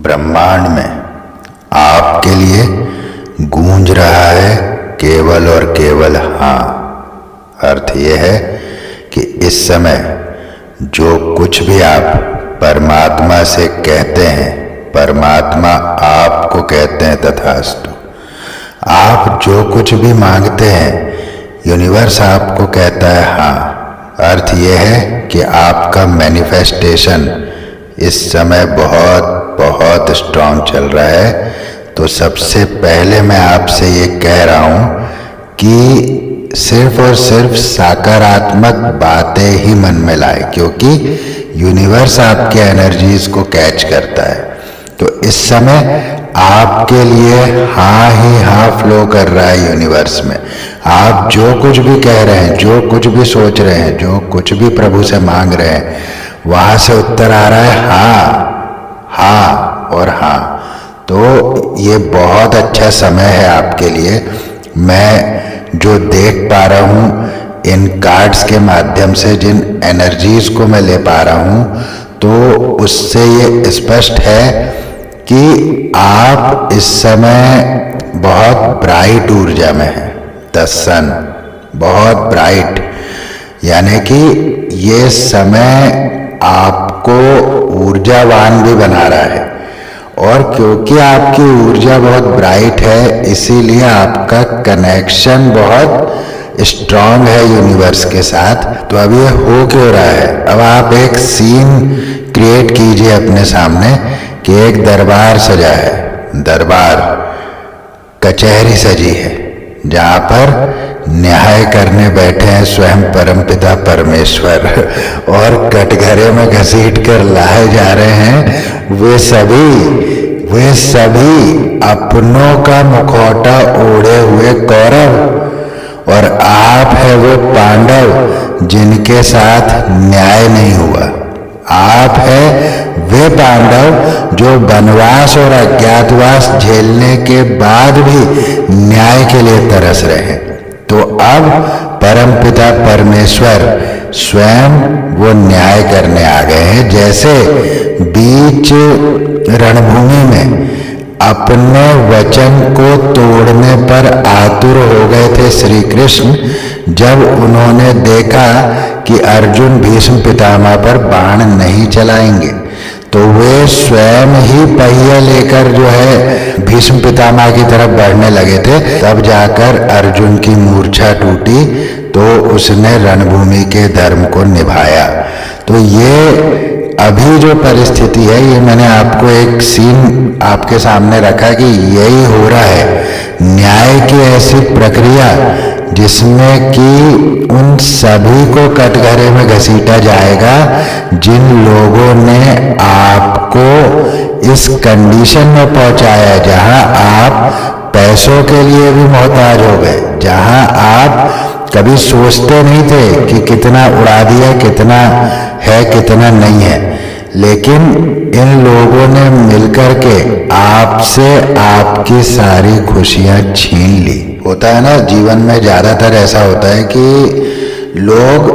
ब्रह्मांड में आपके लिए गूंज रहा है केवल और केवल हाँ। अर्थ यह है कि इस समय जो कुछ भी आप परमात्मा से कहते हैं, परमात्मा आपको कहते हैं तथास्तु। आप जो कुछ भी मांगते हैं, यूनिवर्स आपको कहता है हाँ। अर्थ यह है कि आपका मैनिफेस्टेशन इस समय बहुत बहुत स्ट्रांग चल रहा है। तो सबसे पहले मैं आपसे ये कह रहा हूँ कि सिर्फ और सिर्फ सकारात्मक बातें ही मन में लाए, क्योंकि यूनिवर्स आपके एनर्जीज को कैच करता है। तो इस समय आपके लिए हाँ ही हाँ फ्लो कर रहा है यूनिवर्स में। आप जो कुछ भी कह रहे हैं, जो कुछ भी सोच रहे हैं, जो कुछ भी प्रभु से मांग रहे हैं, वहां से उत्तर आ रहा है हाँ, हाँ और हाँ। तो ये बहुत अच्छा समय है आपके लिए। मैं जो देख पा रहा हूँ इन कार्ड्स के माध्यम से, जिन एनर्जीज को मैं ले पा रहा हूँ, तो उससे ये स्पष्ट है कि आप इस समय बहुत ब्राइट ऊर्जा में हैं। द सन बहुत ब्राइट, यानी कि ये समय आपको ऊर्जावान भी बना रहा है। और क्योंकि आपकी ऊर्जा बहुत ब्राइट है, इसीलिए आपका कनेक्शन बहुत स्ट्रांग है यूनिवर्स के साथ। तो अब ये हो क्यों रहा है? अब आप एक सीन क्रिएट कीजिए अपने सामने कि एक दरबार सजा है, दरबार कचहरी सजी है, जहाँ पर न्याय करने बैठे हैं स्वयं परमपिता परमेश्वर, और कटघरे में घसीट कर लाए जा रहे हैं वे सभी अपनों का मुखौटा ओढ़े हुए कौरव, और आप है वो पांडव जिनके साथ न्याय नहीं हुआ। आप है वे पांडव जो वनवास और अज्ञातवास झेलने के बाद भी न्याय के लिए तरस रहे हैं। तो अब परमपिता परमेश्वर स्वयं वो न्याय करने आ गए हैं। जैसे बीच रणभूमि में अपने वचन को तोड़ने पर आतुर हो गए थे श्री कृष्ण, जब उन्होंने देखा कि अर्जुन भीष्म पितामह पर बाण नहीं चलाएंगे, तो वे स्वयं ही पहिया लेकर जो है भीष्म पितामह की तरफ बढ़ने लगे थे। तब जाकर अर्जुन की मूर्छा टूटी, तो उसने रणभूमि के धर्म को निभाया। तो ये अभी जो परिस्थिति है, ये मैंने आपको एक सीन आपके सामने रखा कि यही हो रहा है। न्याय की ऐसी प्रक्रिया जिसमें कि उन सभी को कटघरे में घसीटा जाएगा जिन लोगों ने आपको इस कंडीशन में पहुंचाया, जहां आप पैसों के लिए भी मोहताज हो गए, जहां आप कभी सोचते नहीं थे कि कितना उड़ा दिया, कितना है कितना नहीं है, लेकिन इन लोगों ने मिलकर के आपसे आपकी सारी खुशियां छीन ली। होता है ना जीवन में, ज्यादातर ऐसा होता है कि लोग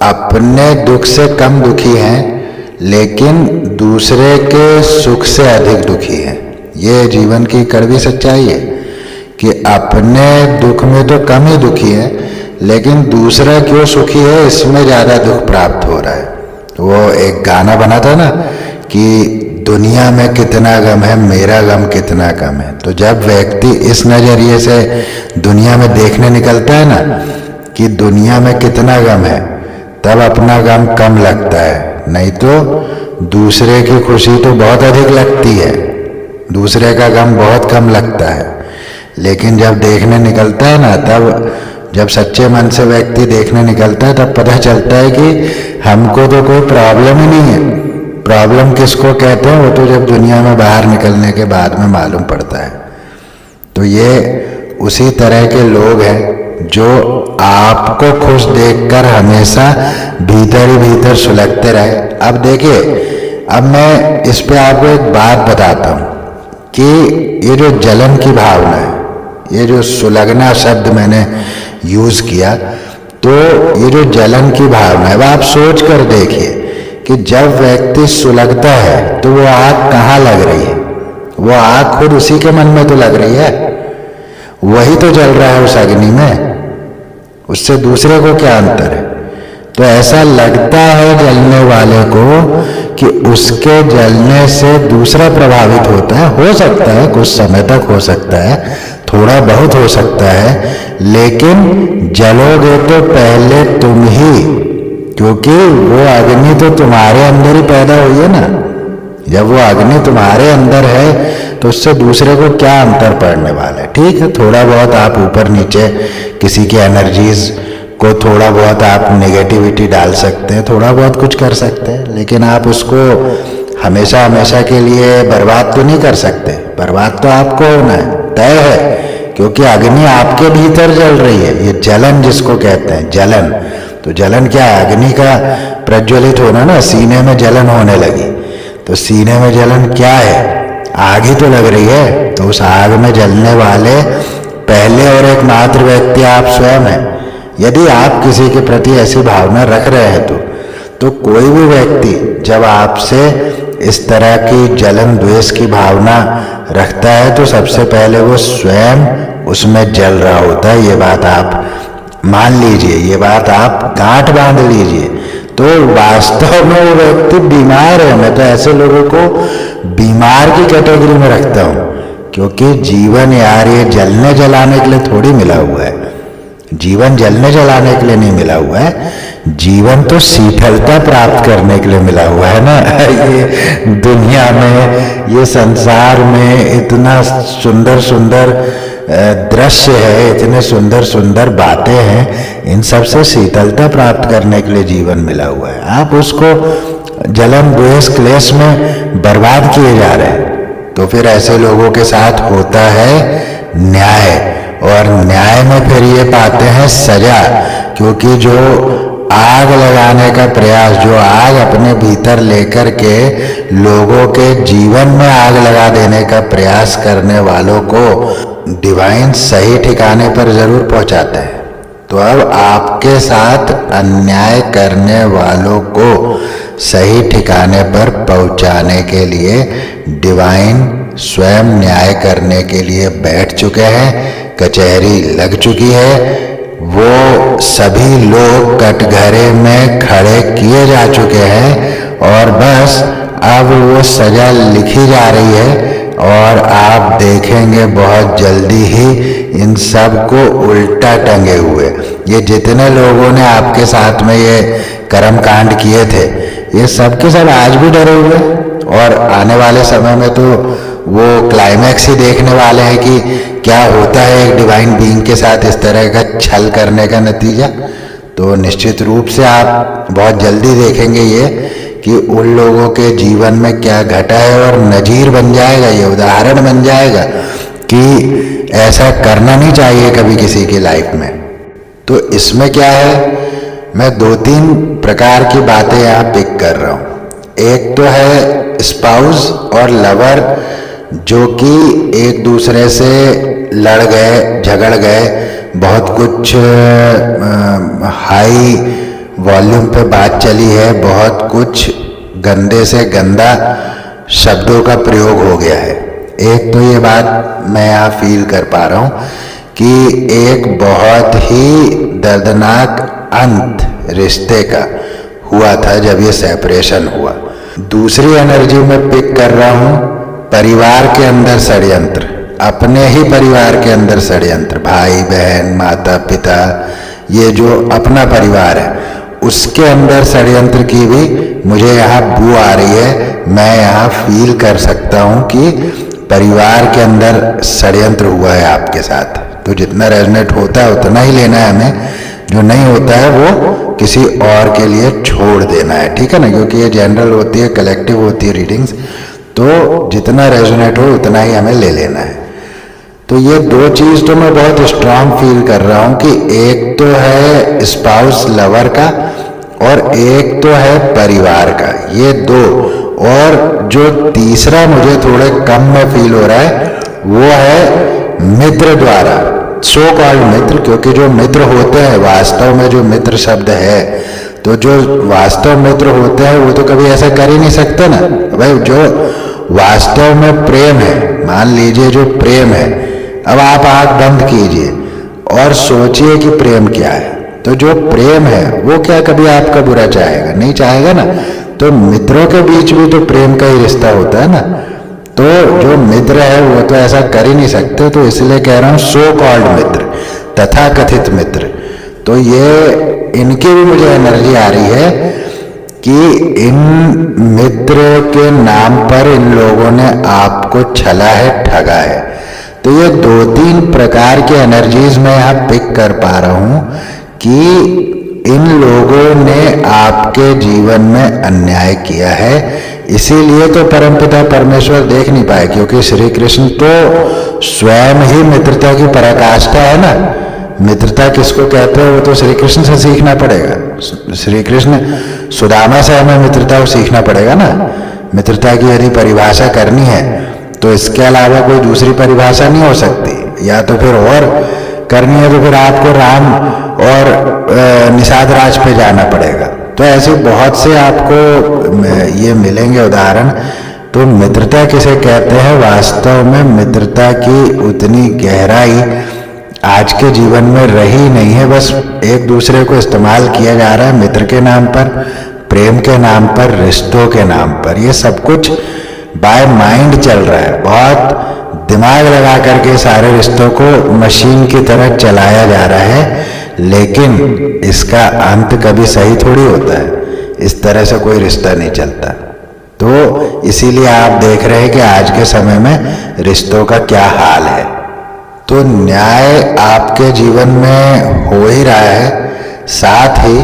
अपने दुख से कम दुखी हैं, लेकिन दूसरे के सुख से अधिक दुखी हैं। ये जीवन की कड़वी सच्चाई है कि अपने दुख में तो कम ही दुखी है, लेकिन दूसरा क्यों सुखी है इसमें ज्यादा दुख प्राप्त हो रहा है। वो एक गाना बना था ना कि दुनिया में कितना गम है, मेरा गम कितना कम है। तो जब व्यक्ति इस नजरिए से दुनिया में देखने निकलता है ना कि दुनिया में कितना गम है, तब अपना गम कम लगता है। नहीं तो दूसरे की खुशी तो बहुत अधिक लगती है, दूसरे का गम बहुत कम लगता है। लेकिन जब देखने निकलता है ना, तब जब सच्चे मन से व्यक्ति देखने निकलता है, तब पता चलता है कि हमको तो कोई प्रॉब्लम ही नहीं है। प्रॉब्लम किसको कहते हैं, वो तो जब दुनिया में बाहर निकलने के बाद में मालूम पड़ता है। तो ये उसी तरह के लोग हैं जो आपको खुश देखकर हमेशा भीतर ही भीतर सुलगते रहे। अब देखिए, अब मैं इस पे आपको एक बात बताता हूँ कि ये जो जलन की भावना है, ये जो सुलगना शब्द मैंने यूज किया, तो ये जो जलन की भावना है, वह आप सोच कर देखिए कि जब व्यक्ति सुलगता है तो वो आग कहाँ लग रही वो आग खुद उसी के मन में तो लग रही है, वही तो जल रहा है उस अग्नि में, उससे दूसरे को क्या अंतर है। तो ऐसा लगता है जलने वाले को कि उसके जलने से दूसरा प्रभावित होता है। हो सकता है कुछ समय तक, हो सकता है थोड़ा बहुत हो सकता है, लेकिन जलोगे तो पहले तुम ही, क्योंकि वो अग्नि तो तुम्हारे अंदर ही पैदा हुई है ना। जब वो अग्नि तुम्हारे अंदर है तो उससे दूसरे को क्या अंतर पड़ने वाला है। ठीक है, थोड़ा बहुत आप ऊपर नीचे किसी की एनर्जीज को, थोड़ा बहुत आप नेगेटिविटी डाल सकते हैं, थोड़ा बहुत कुछ कर सकते हैं, लेकिन आप उसको हमेशा हमेशा के लिए बर्बाद तो नहीं कर सकते। बर्बाद तो आपको होना है, तय है, क्योंकि अग्नि आपके भीतर जल रही है। ये जलन जिसको कहते हैं, जलन, तो जलन क्या है? अग्नि का प्रज्वलित होना ना, सीने में जलन होने लगी, तो सीने में जलन क्या है? आग ही तो लग रही है। तो उस आग में जलने वाले पहले और एकमात्र व्यक्ति आप स्वयं हैं। यदि आप किसी के प्रति ऐसी भावना रख रहे हैं तो कोई भी व्यक्ति जब आपसे इस तरह की जलन द्वेष की भावना रखता है तो सबसे पहले वो स्वयं उसमें जल रहा होता है। ये बात आप मान लीजिए, ये बात आप गांठ बांध लीजिए। तो वास्तव में वो व्यक्ति बीमार है। मैं तो ऐसे लोगों को बीमार की कैटेगरी में रखता हूँ, क्योंकि जीवन यार ये जलने जलाने के लिए थोड़ी मिला हुआ है। जीवन जलने जलाने के लिए नहीं मिला हुआ है, जीवन तो शीतलता प्राप्त करने के लिए मिला हुआ है ना। ये दुनिया में, ये संसार में इतना सुंदर सुंदर दृश्य है, इतने सुंदर सुंदर बातें हैं, इन सब से शीतलता प्राप्त करने के लिए जीवन मिला हुआ है। आप उसको जलन द्वेष क्लेश में बर्बाद किए जा रहे हैं। तो फिर ऐसे लोगों के साथ होता है न्याय, और न्याय में फिर ये पाते हैं सजा, क्योंकि जो आग लगाने का प्रयास, जो आग अपने भीतर लेकर के लोगों के जीवन में आग लगा देने का प्रयास करने वालों को डिवाइन सही ठिकाने पर जरूर पहुंचाते हैं। तो अब आपके साथ अन्याय करने वालों को सही ठिकाने पर पहुंचाने के लिए डिवाइन स्वयं न्याय करने के लिए बैठ चुके हैं। कचहरी लग चुकी है, वो सभी लोग कटघरे में खड़े किए जा चुके हैं, और बस अब वो सजा लिखी जा रही है। और आप देखेंगे बहुत जल्दी ही इन सब को उल्टा टंगे हुए। ये जितने लोगों ने आपके साथ में ये कर्म कांड किए थे, ये सब के सब आज भी डरे हुए, और आने वाले समय में तो वो क्लाइमैक्स ही देखने वाले हैं कि क्या होता है एक डिवाइन बीइंग के साथ इस तरह का छल करने का नतीजा। तो निश्चित रूप से आप बहुत जल्दी देखेंगे ये कि उन लोगों के जीवन में क्या घटा है, और नजीर बन जाएगा, ये उदाहरण बन जाएगा कि ऐसा करना नहीं चाहिए कभी किसी की लाइफ में। तो इसमें क्या है, मैं 2-3 प्रकार की बातें यहाँ पिक कर रहा हूँ। एक तो है स्पाउस और लवर, जो कि एक दूसरे से लड़ गए, झगड़ गए, बहुत कुछ हाई वॉल्यूम पे बात चली है, बहुत कुछ गंदे से गंदा शब्दों का प्रयोग हो गया है। एक तो ये बात मैं यहाँ फील कर पा रहा हूँ कि एक बहुत ही दर्दनाक अंत रिश्ते का हुआ था जब ये सेपरेशन हुआ। दूसरी एनर्जी में पिक कर रहा हूँ परिवार के अंदर षड्यंत्र, अपने ही परिवार के अंदर षड्यंत्र, भाई बहन माता पिता, ये जो अपना परिवार है उसके अंदर षड्यंत्र की भी मुझे यहाँ बू आ रही है। मैं यहाँ फील कर सकता हूँ कि परिवार के अंदर षड्यंत्र हुआ है आपके साथ। तो जितना रेजोनेट होता है उतना ही लेना है हमें, जो नहीं होता है वो किसी और के लिए छोड़ देना है, ठीक है ना, क्योंकि ये जनरल होती है, कलेक्टिव होती है रीडिंग्स, तो जितना रेजोनेट हो उतना ही हमें ले लेना है। तो ये 2 चीज तो मैं बहुत स्ट्रांग फील कर रहा हूँ कि एक तो है स्पाउस लवर का और एक तो है परिवार का, ये 2। और जो तीसरा मुझे थोड़े कम में फील हो रहा है वो है मित्र द्वारा, सो कॉल्ड मित्र, क्योंकि जो मित्र होते हैं वास्तव में, जो मित्र शब्द है, तो जो वास्तव मित्र होते हैं वो तो कभी ऐसा कर ही नहीं सकते ना भाई। जो वास्तव में प्रेम है, मान लीजिए जो प्रेम है, अब आप आंख बंद कीजिए और सोचिए कि प्रेम क्या है। तो जो प्रेम है वो क्या कभी आपका बुरा चाहेगा? नहीं चाहेगा ना। तो मित्रों के बीच भी तो प्रेम का ही रिश्ता होता है ना। तो जो मित्र है वो तो ऐसा कर ही नहीं सकते, तो इसलिए कह रहा हूं सो कॉल्ड मित्र, तथा कथित मित्र। तो ये इनकी भी मुझे एनर्जी आ रही है कि इन मित्रों के नाम पर इन लोगों ने आपको छला है, ठगा है। तो ये 2-3 प्रकार की एनर्जीज मैं यहाँ पिक कर पा रहा हूं कि इन लोगों ने आपके जीवन में अन्याय किया है। इसीलिए तो परमपिता परमेश्वर देख नहीं पाए, क्योंकि श्री कृष्ण तो स्वयं ही मित्रता की पराकाष्ठा है ना। मित्रता किसको कहते हैं वो तो श्री कृष्ण से सीखना पड़ेगा। श्री कृष्ण सुदामा से हमें मित्रता को सीखना पड़ेगा ना। मित्रता की यदि परिभाषा करनी है तो इसके अलावा कोई दूसरी परिभाषा नहीं हो सकती, या तो फिर और करनी है तो फिर आपको राम और निषाद राज पे जाना पड़ेगा। तो ऐसे बहुत से आपको ये मिलेंगे उदाहरण। तो मित्रता किसे कहते हैं? वास्तव में मित्रता की उतनी गहराई आज के जीवन में रही नहीं है। बस एक दूसरे को इस्तेमाल किया जा रहा है मित्र के नाम पर, प्रेम के नाम पर, रिश्तों के नाम पर। ये सब कुछ बाय माइंड चल रहा है। बहुत दिमाग लगा करके सारे रिश्तों को मशीन की तरह चलाया जा रहा है, लेकिन इसका अंत कभी सही थोड़ी होता है। इस तरह से कोई रिश्ता नहीं चलता। तो इसीलिए आप देख रहे हैं कि आज के समय में रिश्तों का क्या हाल है। तो न्याय आपके जीवन में हो ही रहा है, साथ ही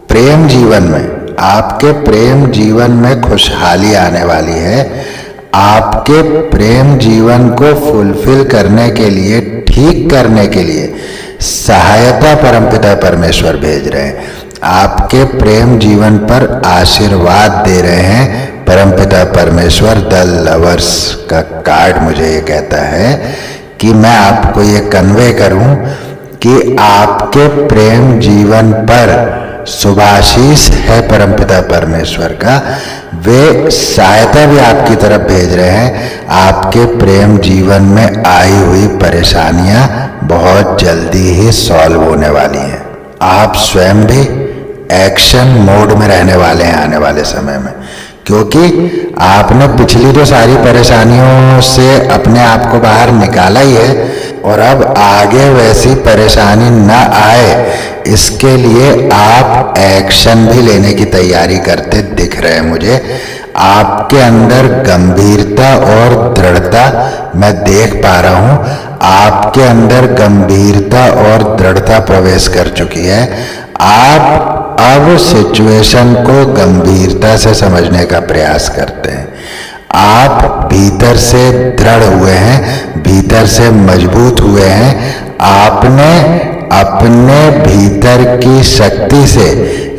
प्रेम जीवन में, आपके प्रेम जीवन में खुशहाली आने वाली है। आपके प्रेम जीवन को फुलफिल करने के लिए, ठीक करने के लिए सहायता परमपिता परमेश्वर भेज रहे हैं। आपके प्रेम जीवन पर आशीर्वाद दे रहे हैं परमपिता परमेश्वर। द लवर्स का कार्ड मुझे ये कहता है कि मैं आपको ये कन्वे करूं कि आपके प्रेम जीवन पर शुभाशीष है परमपिता परमेश्वर का। वे सहायता भी आपकी तरफ भेज रहे हैं। आपके प्रेम जीवन में आई हुई परेशानियां बहुत जल्दी ही सॉल्व होने वाली हैं। आप स्वयं भी एक्शन मोड में रहने वाले हैं आने वाले समय में, क्योंकि आपने पिछली तो सारी परेशानियों से अपने आप को बाहर निकाला ही है, और अब आगे वैसी परेशानी ना आए इसके लिए आप एक्शन भी लेने की तैयारी करते दिख रहे हैं मुझे। आपके अंदर गंभीरता और दृढ़ता मैं देख पा रहा हूं। आपके अंदर गंभीरता और दृढ़ता प्रवेश कर चुकी है। आप अब सिचुएशन को गंभीरता से समझने का प्रयास करते हैं। आप भीतर से दृढ़ हुए हैं, भीतर से मजबूत हुए हैं। आपने अपने भीतर की शक्ति से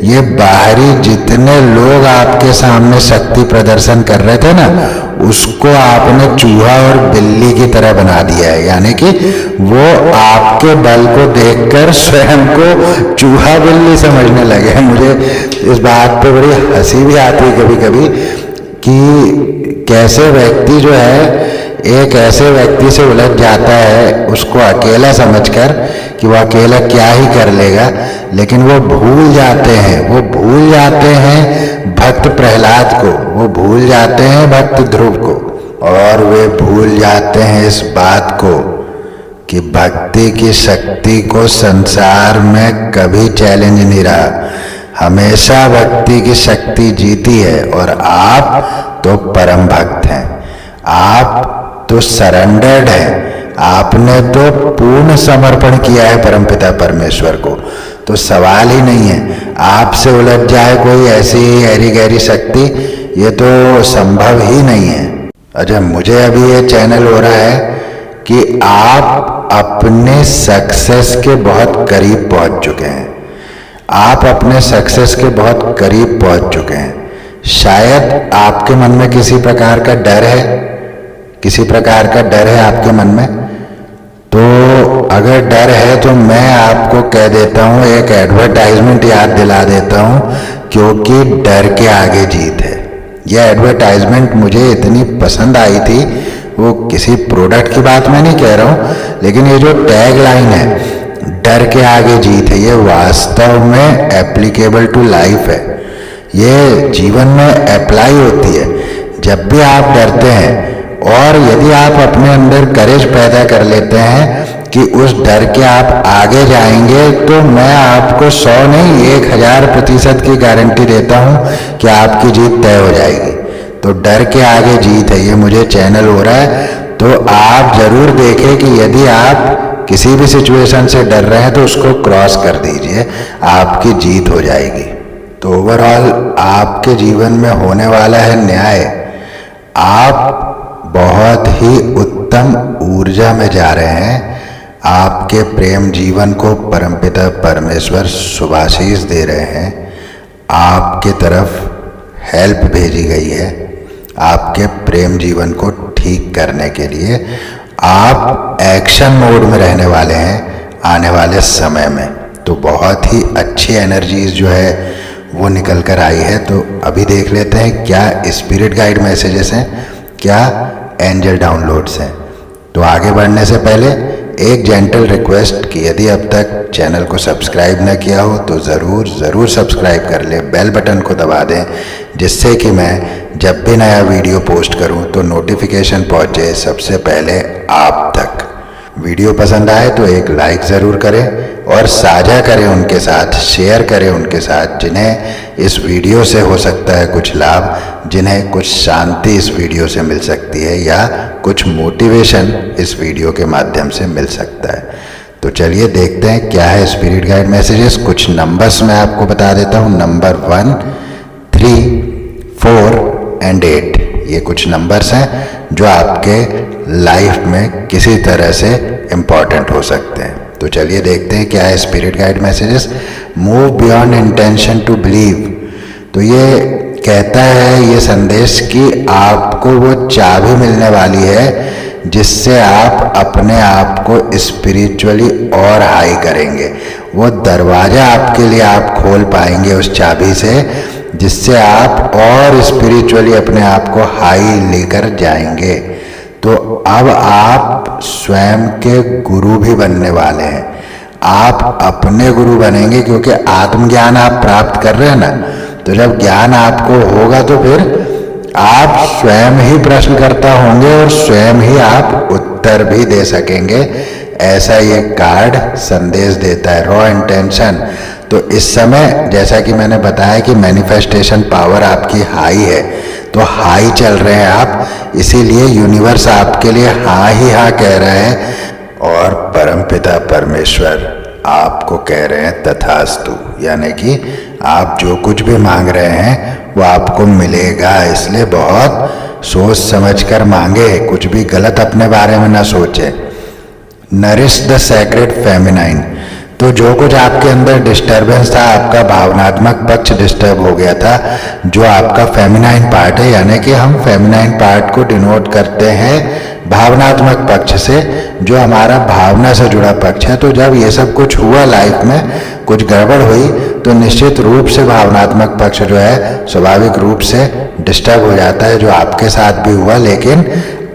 ये बाहरी जितने लोग आपके सामने शक्ति प्रदर्शन कर रहे थे ना, उसको आपने चूहा और बिल्ली की तरह बना दिया है। यानी कि वो आपके बल को देखकर स्वयं को चूहा बिल्ली समझने लगे हैं। मुझे इस बात पे बड़ी हंसी भी आती है कभी कभी कि कैसे व्यक्ति जो है एक ऐसे व्यक्ति से उलझ जाता है उसको अकेला समझकर कि वो अकेला क्या ही कर लेगा, लेकिन वो भूल जाते हैं भक्त प्रहलाद को, वो भूल जाते हैं भक्त ध्रुव को, और वे भूल जाते हैं इस बात को कि भक्ति की शक्ति को संसार में कभी चैलेंज नहीं रहा। हमेशा भक्ति की शक्ति जीती है। और आप तो परम भक्त हैं, आप तो सरेंडर्ड है, आपने तो पूर्ण समर्पण किया है परमपिता परमेश्वर को। तो सवाल ही नहीं है आपसे उलझ जाए कोई ऐसी गहरी गहरी शक्ति, ये तो संभव ही नहीं है। अच्छा, मुझे अभी ये चैनल हो रहा है कि आप अपने सक्सेस के बहुत करीब पहुंच चुके हैं। आप अपने सक्सेस के बहुत करीब पहुंच चुके हैं। शायद आपके मन में किसी प्रकार का डर है, किसी प्रकार का डर है आपके मन में। तो अगर डर है तो मैं आपको कह देता हूं, एक एडवर्टाइजमेंट याद दिला देता हूं, क्योंकि डर के आगे जीत है। यह एडवर्टाइजमेंट मुझे इतनी पसंद आई थी, वो किसी प्रोडक्ट की बात मैं नहीं कह रहा हूँ, लेकिन ये जो टैग लाइन है, डर के आगे जीत है, ये वास्तव में एप्लीकेबल टू लाइफ है। ये जीवन में अप्लाई होती है। जब भी आप डरते हैं और यदि आप अपने अंदर करेज पैदा कर लेते हैं कि उस डर के आप आगे जाएंगे, तो मैं आपको 100 नहीं 1000% की गारंटी देता हूं कि आपकी जीत तय हो जाएगी। तो डर के आगे जीत है, ये मुझे चैनल हो रहा है। तो आप जरूर देखें कि यदि आप किसी भी सिचुएशन से डर रहे हैं तो उसको क्रॉस कर दीजिए, आपकी जीत हो जाएगी। तो ओवरऑल आपके जीवन में होने वाला है न्याय। आप बहुत ही उत्तम ऊर्जा में जा रहे हैं। आपके प्रेम जीवन को परमपिता परमेश्वर शुभाशीष दे रहे हैं। आपके तरफ हेल्प भेजी गई है आपके प्रेम जीवन को ठीक करने के लिए। आप एक्शन मोड में रहने वाले हैं आने वाले समय में। तो बहुत ही अच्छी एनर्जीज जो है वो निकल कर आई है। तो अभी देख लेते हैं क्या स्पिरिट गाइड मैसेजेस हैं, क्या एंजल डाउनलोड्स हैं। तो आगे बढ़ने से पहले एक जेंटल रिक्वेस्ट कि यदि अब तक चैनल को सब्सक्राइब न किया हो तो ज़रूर सब्सक्राइब कर ले, बेल बटन को दबा दें, जिससे कि मैं जब भी नया वीडियो पोस्ट करूं तो नोटिफिकेशन पहुंचे सबसे पहले आप तक। वीडियो पसंद आए तो एक लाइक ज़रूर करें और साझा करें उनके साथ, शेयर करें उनके साथ जिन्हें इस वीडियो से हो सकता है कुछ लाभ, जिन्हें कुछ शांति इस वीडियो से मिल सकती है या कुछ मोटिवेशन इस वीडियो के माध्यम से मिल सकता है। तो चलिए देखते हैं क्या है स्पिरिट गाइड मैसेजेस। कुछ नंबर्स मैं आपको बता देता हूँ। नंबर 1, 3, 4 एंड 8, ये कुछ नंबर्स हैं जो आपके लाइफ में किसी तरह से इम्पॉर्टेंट हो सकते हैं। तो चलिए देखते हैं क्या है spirit guide messages. Move beyond intention to believe. तो ये कहता है ये संदेश कि आपको वो चाबी मिलने वाली है जिससे आप अपने आप को स्पिरिचुअली और हाई करेंगे। वो दरवाज़ा आपके लिए आप खोल पाएंगे उस चाबी से, जिससे आप और स्पिरिचुअली अपने आप को हाई लेकर जाएंगे। तो अब आप स्वयं के गुरु भी बनने वाले हैं। आप अपने गुरु बनेंगे क्योंकि आत्मज्ञान आप प्राप्त कर रहे हैं ना। तो जब ज्ञान आपको होगा तो फिर आप स्वयं ही प्रश्नकर्ता होंगे और स्वयं ही आप उत्तर भी दे सकेंगे। ऐसा ये कार्ड संदेश देता है। Raw intention. तो इस समय जैसा कि मैंने बताया कि मैनिफेस्टेशन पावर आपकी हाई है, तो हाई चल रहे हैं आप, इसीलिए यूनिवर्स आपके लिए हाँ ही हाँ कह रहे हैं और परमपिता परमेश्वर आपको कह रहे हैं तथास्तु, यानी कि आप जो कुछ भी मांग रहे हैं वो आपको मिलेगा। इसलिए बहुत सोच समझ कर मांगे, कुछ भी गलत अपने बारे में ना सोचे। Nourish the sacred feminine. तो जो कुछ आपके अंदर डिस्टर्बेंस था, आपका भावनात्मक पक्ष डिस्टर्ब हो गया था, जो आपका फेमिनाइन पार्ट है, यानी कि हम फेमिनाइन पार्ट को डिनोट करते हैं भावनात्मक पक्ष से, जो हमारा भावना से जुड़ा पक्ष है। तो जब ये सब कुछ हुआ लाइफ में, कुछ गड़बड़ हुई, तो निश्चित रूप से भावनात्मक पक्ष जो है स्वाभाविक रूप से डिस्टर्ब हो जाता है, जो आपके साथ भी हुआ। लेकिन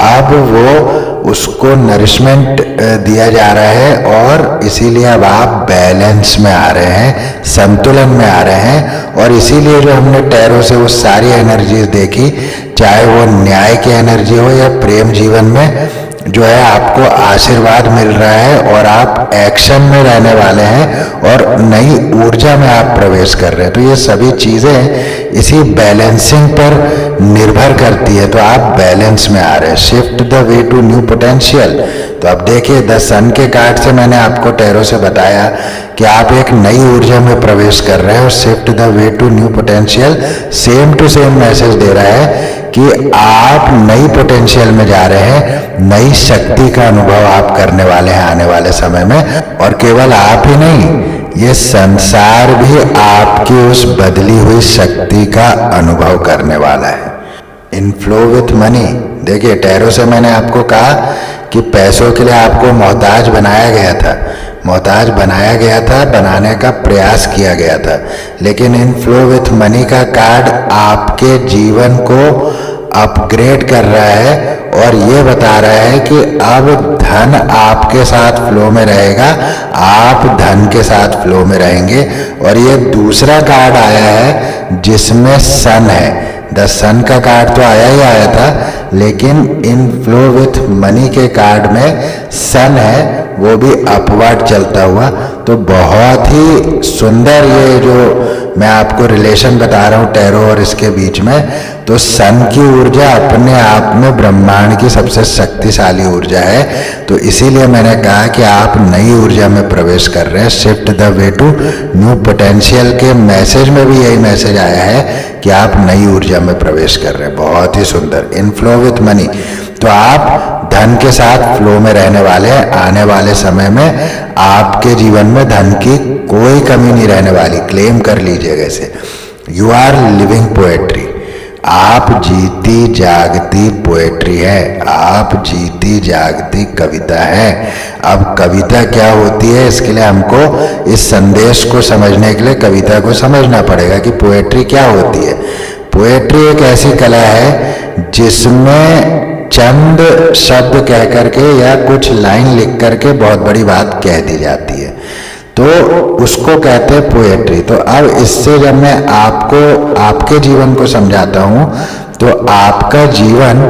अब वो उसको नरिशमेंट दिया जा रहा है और इसीलिए अब आप बैलेंस में आ रहे हैं, संतुलन में आ रहे हैं। और इसीलिए जो हमने टैरो से वो सारी एनर्जीज देखी, चाहे वो न्याय की एनर्जी हो या प्रेम जीवन में जो है आपको आशीर्वाद मिल रहा है और आप एक्शन में रहने वाले हैं और नई ऊर्जा में आप प्रवेश कर रहे हैं। तो ये सभी चीज़ें इसी बैलेंसिंग पर निर्भर करती है। तो आप बैलेंस में आ रहे हैं। Shift the way to new potential. तो अब देखिए 10 सन के कार्ड से मैंने आपको टैरो से बताया कि आप एक नई ऊर्जा में प्रवेश कर रहे हैं और shift the way to new potential same to same message दे रहा है कि आप नई पोटेंशियल में जा रहे हैं, नई शक्ति का अनुभव आप करने वाले हैं आने वाले समय में। और केवल आप ही नहीं, ये संसार भी आपकी उस बदली हुई शक्ति का अनुभव करने वाला है। Inflow with money. देखिए टैरो से मैंने आपको कहा कि पैसों के लिए आपको मोहताज बनाया गया था, मोहताज बनाया गया था, बनाने का प्रयास किया गया था। लेकिन इन फ्लो विथ मनी का कार्ड आपके जीवन को अपग्रेड कर रहा है और ये बता रहा है कि अब धन आपके साथ फ्लो में रहेगा, आप धन के साथ फ्लो में रहेंगे। और ये दूसरा कार्ड आया है जिसमें सन है। द सन का कार्ड तो आया ही आया था, लेकिन इन फ्लो विथ मनी के कार्ड में सन है, वो भी अपवर्ड चलता हुआ। तो बहुत ही सुंदर ये जो मैं आपको रिलेशन बता रहा हूँ टैरो और इसके बीच में, तो सन की ऊर्जा अपने आप में ब्रह्मांड की सबसे शक्तिशाली ऊर्जा है। तो इसीलिए मैंने कहा कि आप नई ऊर्जा में प्रवेश कर रहे हैं। Shift the way to new potential के मैसेज में भी यही मैसेज आया है कि आप नई ऊर्जा में प्रवेश कर रहे हैं। बहुत ही सुंदर। इन फ्लो विथ मनी, तो आप धन के साथ फ्लो में रहने वाले हैं। आने वाले समय में आपके जीवन में धन की कोई कमी नहीं रहने वाली। क्लेम कर लीजिएगा इसे। You are living poetry. आप जीती जागती पोएट्री है, आप जीती जागती कविता है। अब कविता क्या होती है, इसके लिए हमको इस संदेश को समझने के लिए कविता को समझना पड़ेगा कि पोएट्री क्या होती है। पोएट्री एक ऐसी कला है जिसमें चंद शब्द कह करके या कुछ लाइन लिख करके बहुत बड़ी बात कह दी जाती है, तो उसको कहते हैं पोएट्री। तो अब इससे जब मैं आपको आपके जीवन को समझाता हूँ, तो आपका जीवन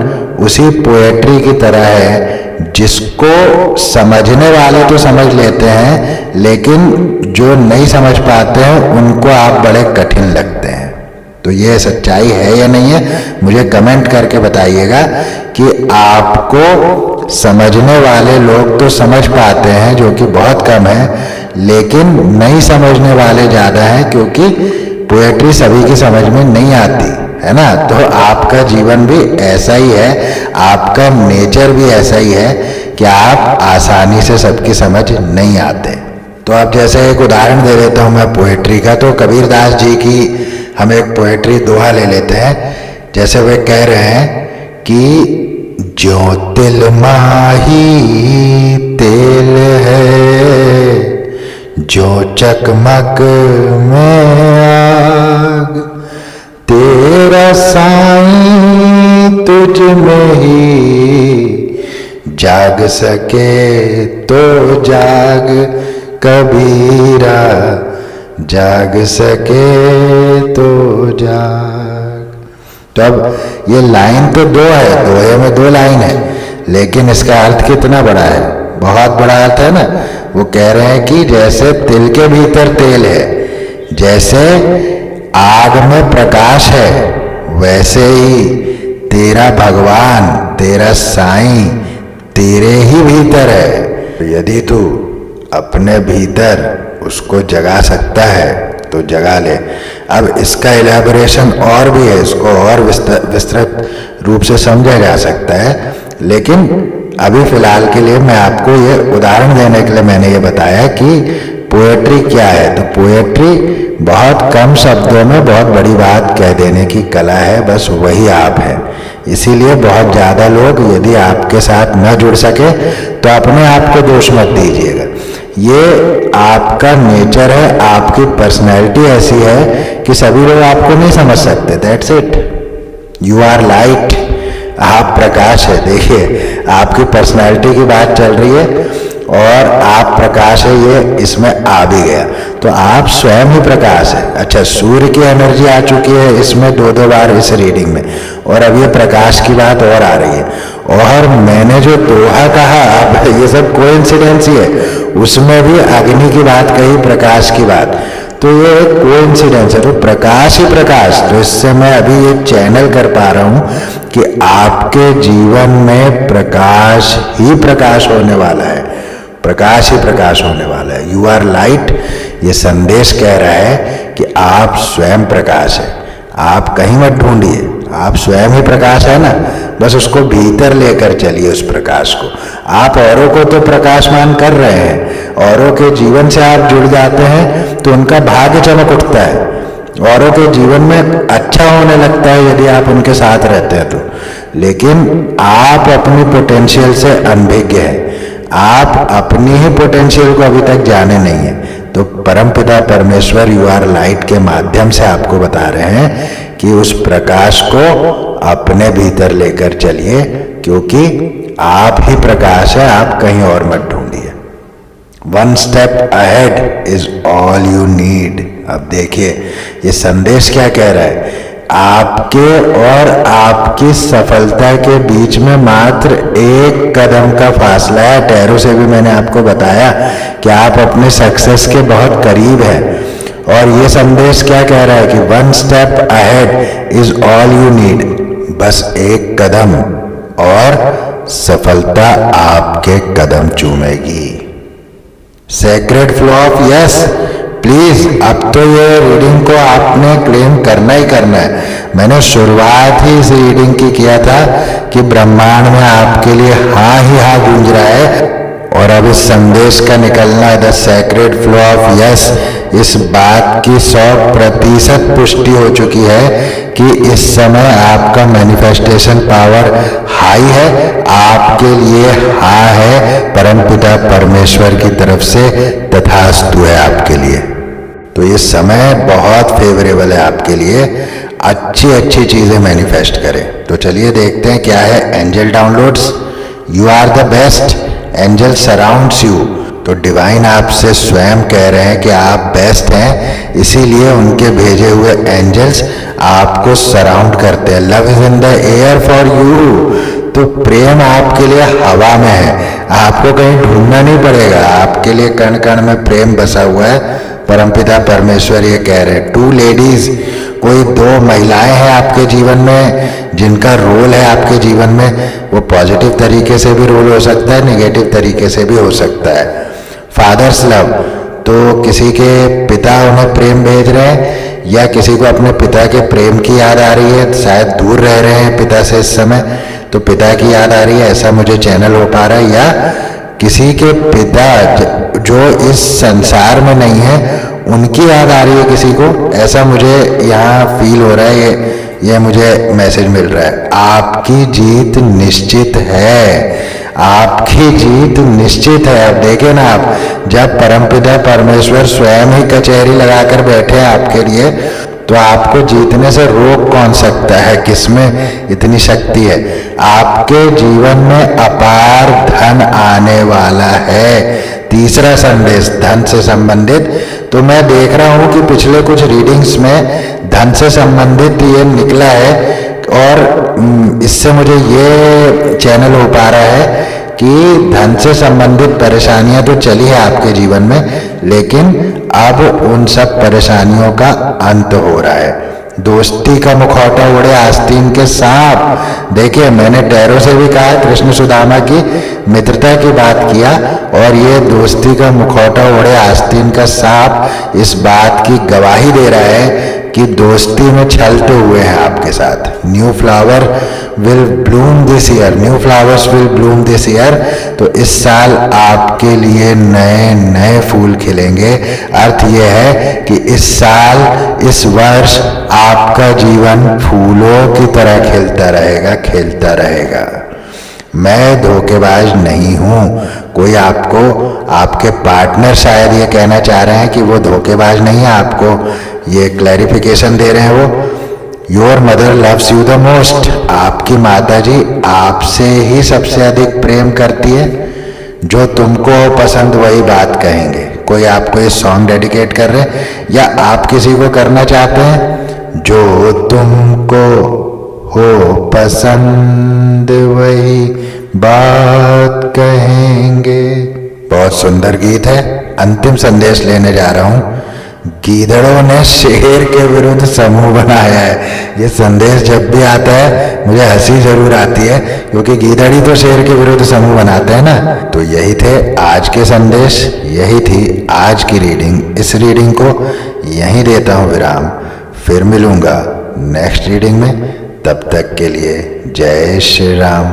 उसी पोएट्री की तरह है जिसको समझने वाले तो समझ लेते हैं, लेकिन जो नहीं समझ पाते हैं उनको आप बड़े कठिन लगते हैं। तो ये सच्चाई है या नहीं है, मुझे कमेंट करके बताइएगा कि आपको समझने वाले लोग तो समझ पाते हैं, जो कि बहुत कम है, लेकिन नहीं समझने वाले ज़्यादा हैं, क्योंकि पोएट्री सभी की समझ में नहीं आती है ना। तो आपका जीवन भी ऐसा ही है, आपका नेचर भी ऐसा ही है कि आप आसानी से सबकी समझ नहीं आते। तो अब जैसे एक उदाहरण दे देता हूँ मैं पोएट्री का। तो कबीरदास जी की हम एक पोएट्री दोहा ले लेते हैं। जैसे वे कह रहे हैं कि जो तिल माही तेल है, जो चकमक में आग, तेरा साईं तुझ में ही जाग सके तो जाग कबीरा, जाग सके तो जाग। तो अब ये लाइन तो दो है, दोहे में दो लाइन है, लेकिन इसका अर्थ कितना बड़ा है, बहुत बड़ा अर्थ है ना। वो कह रहे हैं कि जैसे तिल के भीतर तेल है, जैसे आग में प्रकाश है, वैसे ही तेरा भगवान, तेरा साईं तेरे ही भीतर है। यदि तू अपने भीतर उसको जगा सकता है तो जगा ले। अब इसका इलैबोरेशन और भी है, इसको और विस्तृत रूप से समझा जा सकता है, लेकिन अभी फिलहाल के लिए मैं आपको ये उदाहरण देने के लिए मैंने ये बताया कि पोएट्री क्या है। तो पोएट्री बहुत कम शब्दों में बहुत बड़ी बात कह देने की कला है, बस वही आप है। इसीलिए बहुत ज़्यादा लोग यदि आपके साथ न जुड़ सके तो अपने आप को दोष मत दीजिएगा। ये आपका नेचर है, आपकी पर्सनैलिटी ऐसी है कि सभी लोग आपको नहीं समझ सकते। That's it. You are light, आप प्रकाश है। देखिए आपकी पर्सनैलिटी की बात चल रही है और आप प्रकाश है, ये इसमें आ भी गया। तो आप स्वयं ही प्रकाश है। अच्छा, सूर्य की एनर्जी आ चुकी है इसमें दो बार इस रीडिंग में, और अब ये प्रकाश की बात और आ रही है। और मैंने जो दोहा कहा, अब ये सब कोइंसिडेंस ही है, उसमें भी अग्नि की बात कही, प्रकाश की बात, तो ये एक कोइंसिडेंस है। तो प्रकाश ही प्रकाश। तो इससे मैं अभी ये चैनल कर पा रहा हूं कि आपके जीवन में प्रकाश ही प्रकाश होने वाला है, प्रकाश ही प्रकाश होने वाला है। यू आर लाइट, ये संदेश कह रहा है कि आप स्वयं प्रकाश है। आप कहीं मत ढूंढिए, आप स्वयं ही प्रकाश है ना, बस उसको भीतर लेकर चलिए उस प्रकाश को। आप औरों को तो प्रकाशमान कर रहे हैं, औरों के जीवन से आप जुड़ जाते हैं तो उनका भाग्य चमक उठता है, औरों के जीवन में अच्छा होने लगता है यदि आप उनके साथ रहते हैं तो। लेकिन आप अपनी पोटेंशियल से अनभिज्ञ हैं, आप अपनी ही पोटेंशियल को अभी तक जाने नहीं है। तो परमपिता परमेश्वर यू आर लाइट के माध्यम से आपको बता रहे हैं कि उस प्रकाश को अपने भीतर लेकर चलिए, क्योंकि आप ही प्रकाश है, आप कहीं और मत ढूंढिए। One step ahead is all you need. अब देखिए ये संदेश क्या कह रहा है, आपके और आपकी सफलता के बीच में मात्र एक कदम का फासला है। टैरो से भी मैंने आपको बताया कि आप अपने सक्सेस के बहुत करीब हैं, और ये संदेश क्या कह रहा है कि one step ahead is all you need. बस एक कदम और सफलता आपके कदम चूमेगी। Sacred flow of yes. Please अब तो ये रीडिंग को आपने क्लेम करना ही करना है। मैंने शुरुआत ही इस रीडिंग की किया था कि ब्रह्मांड में आपके लिए हाँ ही हाँ गूंज रहा है, और अब इस संदेश का निकलना the sacred flow of yes, इस बात की 100% पुष्टि हो चुकी है कि इस समय आपका मैनिफेस्टेशन पावर हाई है, आपके लिए हाँ है परमपिता परमेश्वर की तरफ से, तथास्तु है आपके लिए। तो ये समय बहुत फेवरेबल है आपके लिए, अच्छी अच्छी चीजें मैनिफेस्ट करें। तो चलिए देखते हैं क्या है angel downloads. You are the best, angel surrounds you. तो डिवाइन आपसे स्वयं कह रहे हैं कि आप बेस्ट हैं, इसीलिए उनके भेजे हुए एंजल्स आपको सराउंड करते हैं। Love is in the air for you. तो प्रेम आपके लिए हवा में है, आपको कहीं ढूंढना नहीं पड़ेगा, आपके लिए कण कण में प्रेम बसा हुआ है। परमपिता परमेश्वर ये कह रहे हैं, 2 लेडीज, कोई 2 महिलाएं हैं आपके जीवन में जिनका रोल है आपके जीवन में। वो पॉजिटिव तरीके से भी रोल हो सकता है, नेगेटिव तरीके से भी हो सकता है। फादर्स लव, तो किसी के पिता उन्हें प्रेम भेज रहे हैं, या किसी को अपने पिता के प्रेम की याद आ रही है, शायद दूर रह रहे हैं पिता से इस समय, तो पिता की याद आ रही है, ऐसा मुझे चैनल हो पा रहा है। या किसी के पिता जो इस संसार में नहीं है उनकी याद आ रही है किसी को, ऐसा मुझे यहाँ फील हो रहा है, ये मुझे मैसेज मिल रहा है। आपकी जीत निश्चित है, आपकी जीत निश्चित है। अब देखें ना आप, जब परमपिता परमेश्वर स्वयं ही कचहरी लगाकर बैठे हैं आपके लिए, तो आपको जीतने से रोक कौन सकता है? किसमें इतनी शक्ति है? आपके जीवन में अपार धन आने वाला है। तीसरा संदेश धन से संबंधित। तो मैं देख रहा हूं कि पिछले कुछ रीडिंग्स में धन से संबंधित ये निकला है, और इससे मुझे ये चैनल हो पा रहा है कि धन से संबंधित परेशानियां तो चली है आपके जीवन में, लेकिन अब उन सब परेशानियों का अंत हो रहा है। दोस्ती का मुखौटा उड़े आस्तीन के सांप। देखिए मैंने टैरो से भी कहा, कृष्ण सुदामा की मित्रता की बात किया, और ये दोस्ती का मुखौटा उड़े आस्तीन का सांप इस बात की गवाही दे रहा है कि दोस्ती में छलते हुए हैं आपके साथ। New flower will Bloom this year, new flowers will Bloom this year. तो इस साल आपके लिए नए नए फूल खिलेंगे। अर्थ यह है कि इस साल, इस वर्ष आपका जीवन फूलों की तरह खिलता रहेगा, खिलता रहेगा। मैं धोखेबाज नहीं हूं। कोई आपको, आपके पार्टनर शायद ये कहना चाह रहे हैं कि वो धोखेबाज नहीं है, आपको ये क्लैरिफिकेशन दे रहे हैं वो। Your mother loves you the most. आपकी माता जी आपसे ही सबसे अधिक प्रेम करती है। जो तुमको पसंद वही बात कहेंगे। कोई आपको ये सॉन्ग डेडिकेट कर रहे हैं, या आप किसी को करना चाहते हैं? जो तुमको हो पसंद वही बात कहेंगे। बहुत सुंदर गीत है। अंतिम संदेश लेने जा रहा हूं। गीदड़ों ने शेर के विरुद्ध समूह बनाया है। ये संदेश जब भी आता है मुझे हंसी जरूर आती है, क्योंकि गीदड़ ही तो शेर के विरुद्ध समूह बनाते हैं ना। तो यही थे आज के संदेश, यही थी आज की रीडिंग। इस रीडिंग को यहीं देता हूं विराम, फिर मिलूंगा नेक्स्ट रीडिंग में। तब तक के लिए जय श्री राम।